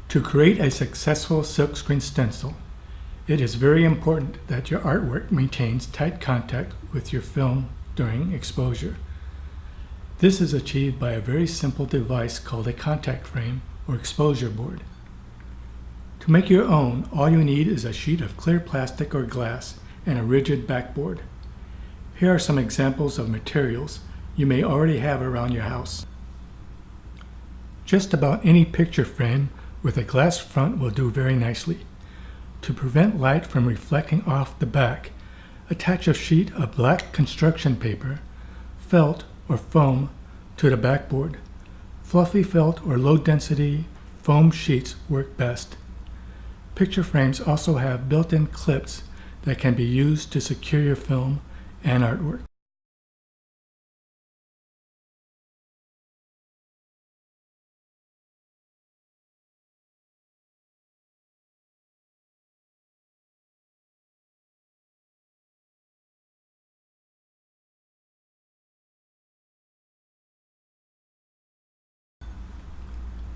To create a successful silkscreen stencil, it is very important that your artwork maintains tight contact with your film during exposure. This is achieved by a very simple device called a contact frame or exposure board. To make your own, all you need is a sheet of clear plastic or glass and a rigid backboard. Here are some examples of materials you may already have around your house. Just about any picture frame with a glass front will do very nicely. To prevent light from reflecting off the back, attach a sheet of black construction paper, felt or foam to the backboard. Fluffy felt or low-density foam sheets work best. Picture frames also have built-in clips that can be used to secure your film and artwork.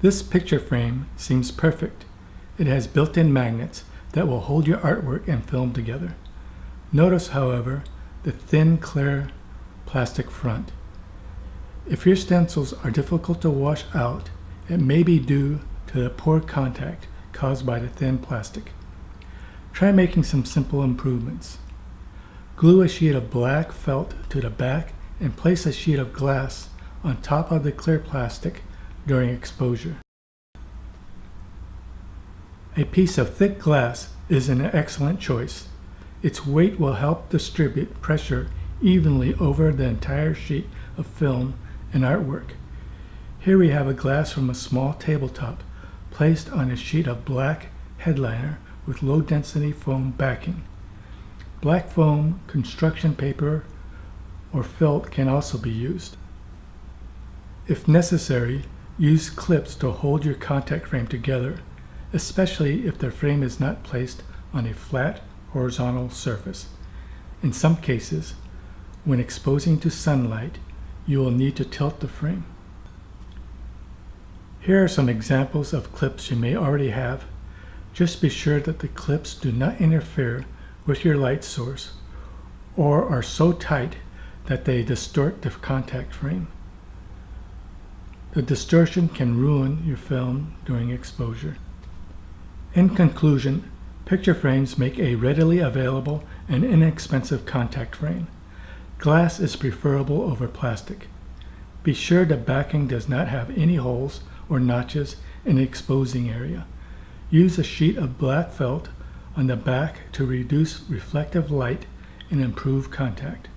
This picture frame seems perfect. It has built-in magnets that will hold your artwork and film together. Notice, however, the thin, clear plastic front. If your stencils are difficult to wash out, it may be due to the poor contact caused by the thin plastic. Try making some simple improvements. Glue a sheet of black felt to the back and place a sheet of glass on top of the clear plastic during exposure. A piece of thick glass is an excellent choice. Its weight will help distribute pressure evenly over the entire sheet of film and artwork. Here we have a glass from a small tabletop placed on a sheet of black headliner with low-density foam backing. Black foam, construction paper, or felt can also be used. If necessary, use clips to hold your contact frame together, especially if the frame is not placed on a flat, horizontal surface. In some cases, when exposing to sunlight, you will need to tilt the frame. Here are some examples of clips you may already have. Just be sure that the clips do not interfere with your light source or are so tight that they distort the contact frame. The distortion can ruin your film during exposure. In conclusion, picture frames make a readily available and inexpensive contact frame. Glass is preferable over plastic. Be sure the backing does not have any holes or notches in the exposing area. Use a sheet of black felt on the back to reduce reflective light and improve contact.